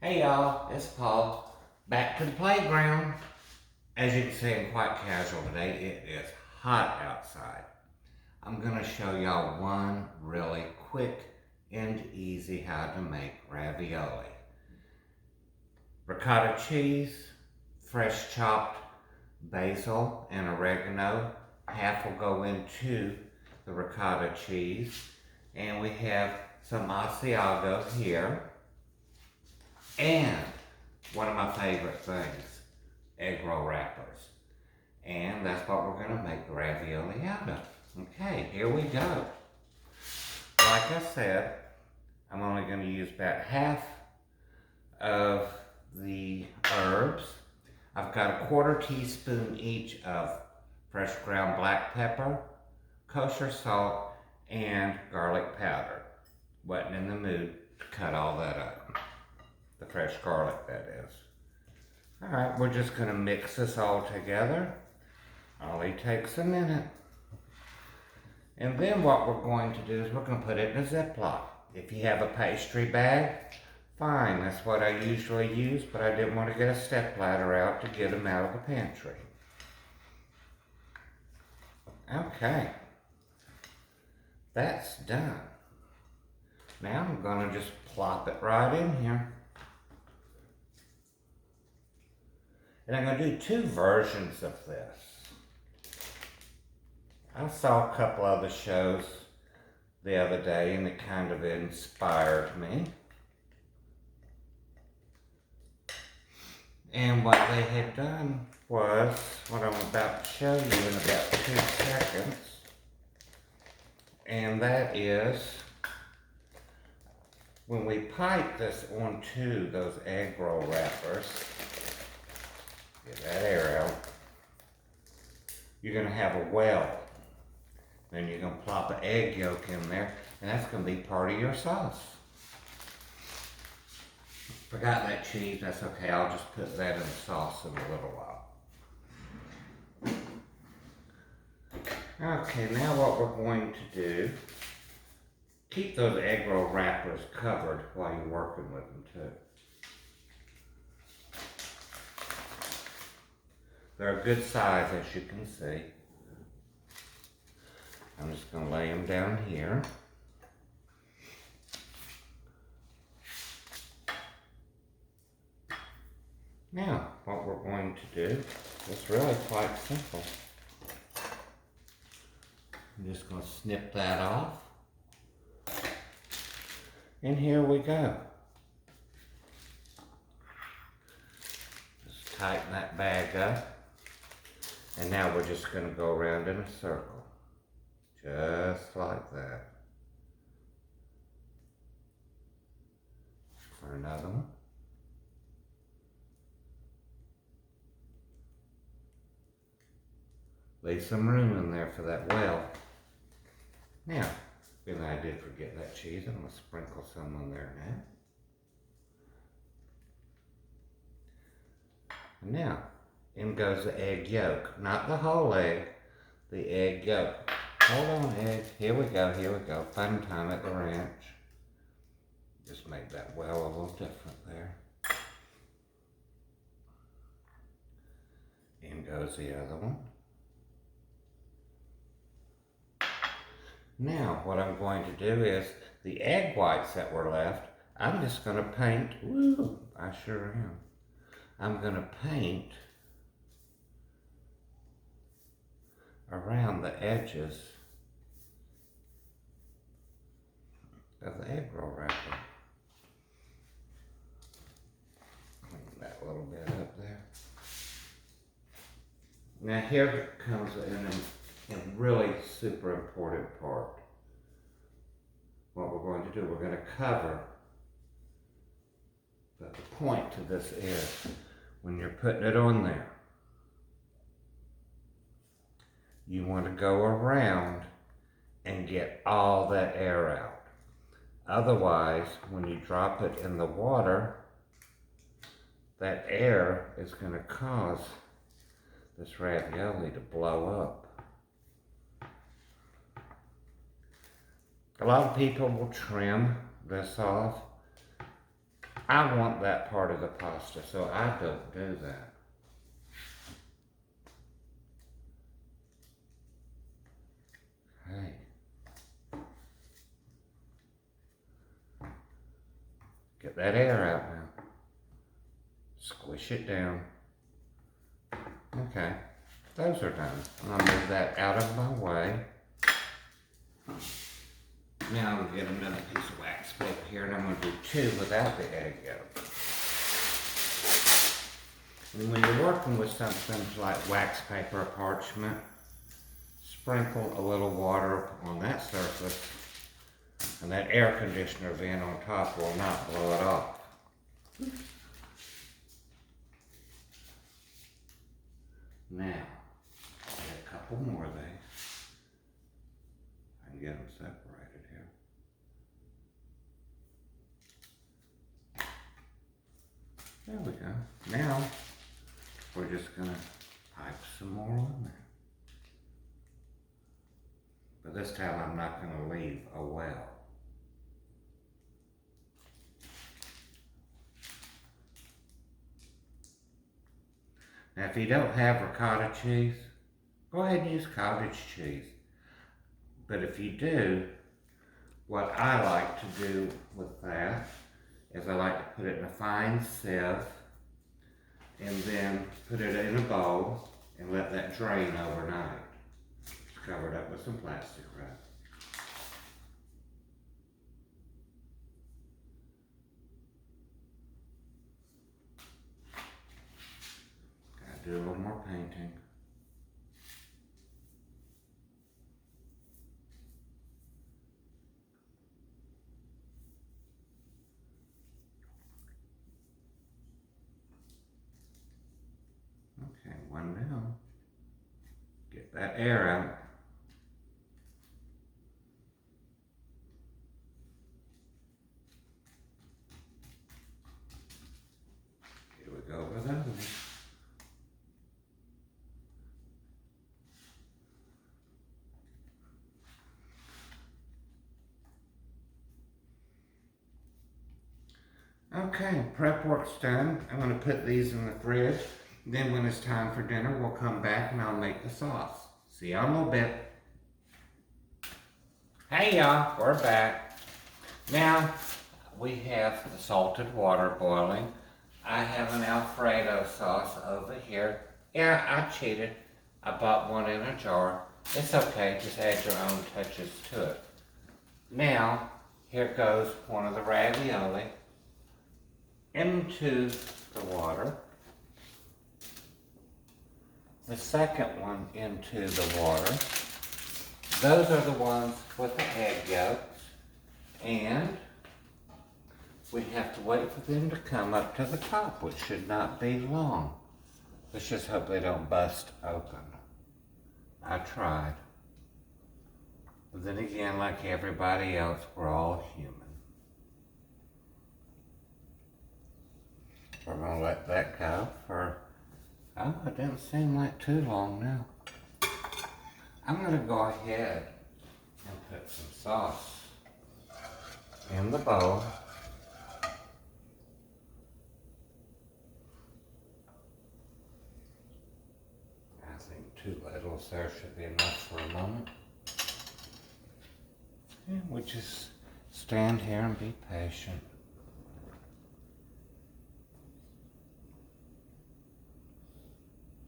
Hey y'all, it's Paul. Back to the playground. As you can see, I'm quite casual today. It is hot outside. I'm going to show y'all one really quick and easy how to make ravioli. Ricotta cheese, fresh chopped basil and oregano. Half will go into the ricotta cheese. And we have some Asiago here. And one of my favorite things, egg roll wrappers. And that's what we're gonna make the ravioli out of. Okay, here we go. Like I said, I'm only gonna use about half of the herbs. I've got a 1/4 teaspoon each of fresh ground black pepper, kosher salt, and garlic powder. Wasn't in the mood to cut all that up. The fresh garlic, that is. All right, we're just gonna mix this all together. Only takes a minute. And then what we're going to do is we're gonna put it in a Ziploc. If you have a pastry bag, fine, that's what I usually use, but I didn't want to get a stepladder out to get them out of the pantry. Okay, that's done. Now I'm gonna just plop it right in here. And I'm going to do 2 versions of this. I saw a couple other shows the other day and it kind of inspired me. And what they had done was what I'm about to show you in about 2 seconds. And that is when we pipe this onto those egg roll wrappers, get that air out, you're going to have a well. Then you're going to plop an egg yolk in there, and that's going to be part of your sauce. Forgot that cheese, that's okay, I'll just put that in the sauce in a little while. Okay, now what we're going to do, keep those egg roll wrappers covered while you're working with them too. They're a good size, as you can see. I'm just going to lay them down here. Now, what we're going to do is really quite simple. I'm just going to snip that off. And here we go. Just tighten that bag up. And now we're just going to go around in a circle, just like that. For another one. Leave some room in there for that well. Now, then I did forget that cheese. I'm going to sprinkle some on there now. And now, in goes the egg yolk. Not the whole egg, the egg yolk. Hold on, egg. Here we go, here we go. Fun time at the ranch. Just make that well a little different there. In goes the other one. Now, what I'm going to do is, the egg whites that were left, I'm just going to paint. Woo, I sure am. I'm going to paint around the edges of the egg roll wrapper. Clean that little bit up there. Now here comes a really super important part. What we're going to do, we're going to cover, but the point to this is, when you're putting it on there, you want to go around and get all that air out. Otherwise, when you drop it in the water, that air is going to cause this ravioli to blow up. A lot of people will trim this off. I want that part of the pasta, so I don't do that. Hey. Get that air out now. Squish it down. Okay, those are done. I'm gonna move that out of my way. Now I'm gonna get another piece of wax paper here, and I'm gonna do two without the egg yolk. And when you're working with something like wax paper or parchment, sprinkle a little water on that surface, and that air conditioner vent on top will not blow it off. Now, I'll get a couple more of these. I can get them separated here. There we go. Now, we're just gonna pipe some more on there. But this time I'm not gonna leave a well. Now if you don't have ricotta cheese, go ahead and use cottage cheese. But if you do, what I like to do with that is I like to put it in a fine sieve and then put it in a bowl and let that drain overnight. It's covered up with some plastic wrap. Gotta do a little more painting. Okay, one down. Get that air out. Here we go with that one. Okay, prep work's done. I'm gonna put these in the fridge. Then when it's time for dinner, we'll come back and I'll make the sauce. See y'all in a little bit. Hey y'all, we're back. Now, we have the salted water boiling. I have an Alfredo sauce over here. Yeah, I cheated. I bought one in a jar. It's okay, just add your own touches to it. Now, here goes one of the ravioli into the water. The second one into the water. Those are the ones with the egg yolks. And we have to wait for them to come up to the top, which should not be long. Let's just hope they don't bust open. I tried. But then again, like everybody else, we're all human. We're gonna let that go for, oh, it doesn't seem like too long now. I'm gonna go ahead and put some sauce in the bowl. I think 2 ladles there should be enough for a moment. And we just stand here and be patient.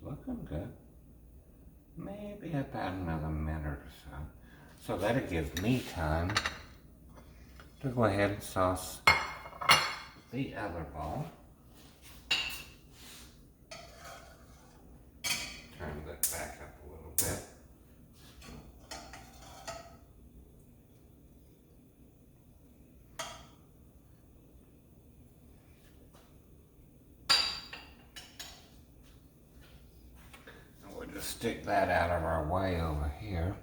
Looking good. Maybe about another minute or so. So that'll give me time to go ahead and sauce the other bowl. Turn that back up a little bit. Stick that out of our way over here.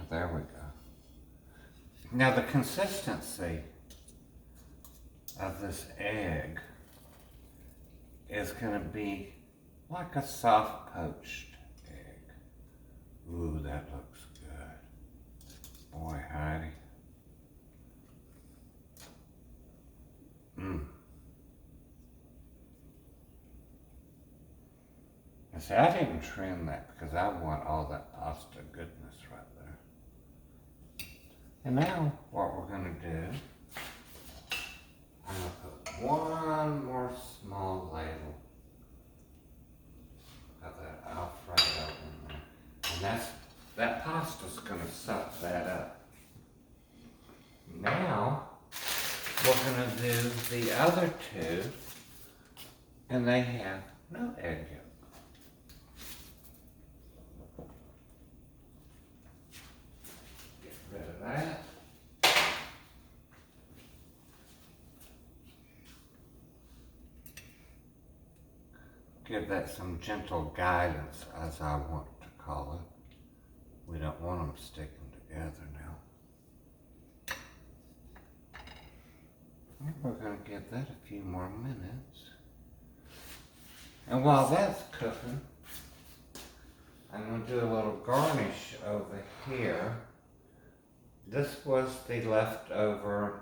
There we go. Now the consistency of this egg is going to be like a soft poached egg. Ooh, that looks good. Boy, Heidi. I say I didn't trim that because I want all that pasta goodness right there. And now what we're gonna do, I'm gonna put one more small ladle of that Alfredo in there. And that pasta's gonna suck that up. Now, we're gonna do the other two, and they have no egg yolk. Get rid of that. Give that some gentle guidance, as I want to call it. We don't want them sticking together now. And we're going to give that a few more minutes. And while that's cooking, I'm going to do a little garnish over here. This was the leftover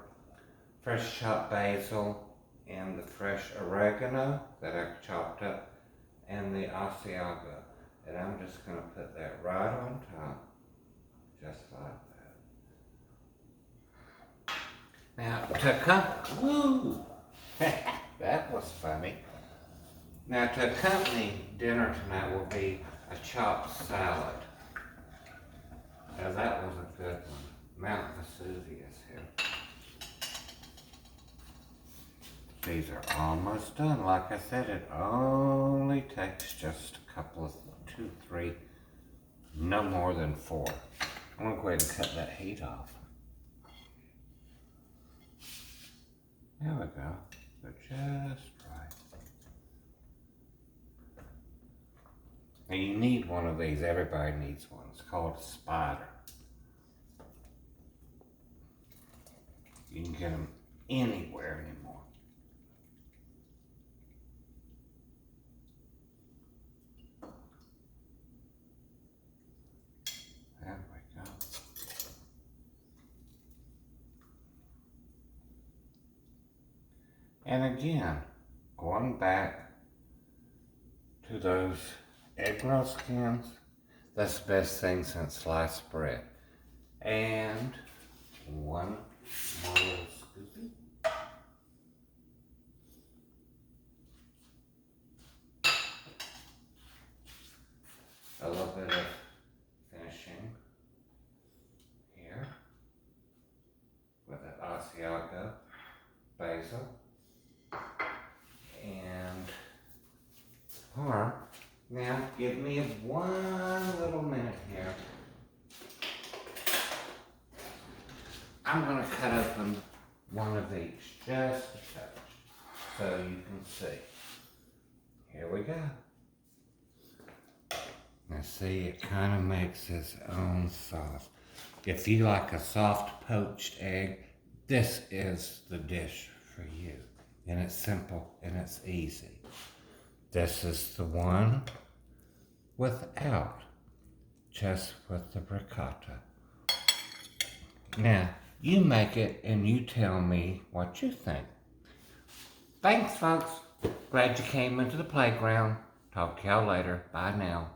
fresh chopped basil and the fresh oregano that I chopped up, and the Asiago. And I'm just going to put that right on top, just like that. Now, to accompany, that was funny. Now, to accompany dinner tonight will be a chopped salad. Now, that was a good one. Mount Vesuvius here. These are almost done. Like I said, it only takes just a couple of, 2, 3, no more than 4. I'm going to go ahead and cut that heat off. There we go. They're just right. Now you need one of these. Everybody needs one. It's called a spider. You can get them anywhere anymore. There we go. And again, going back to those egg roll skins, that's the best thing since sliced bread. And one more little scoopy. A little bit of finishing here with an Asiago basil and parm. Now give me one little minute here. I'm going to cut open one of each, just a touch, so you can see. Here we go. Now see, it kind of makes its own sauce. If you like a soft poached egg, this is the dish for you. And it's simple and it's easy. This is the one without, just with the ricotta. Now, you make it and you tell me what you think. Thanks, folks. Glad you came into the playground. Talk to y'all later. Bye now.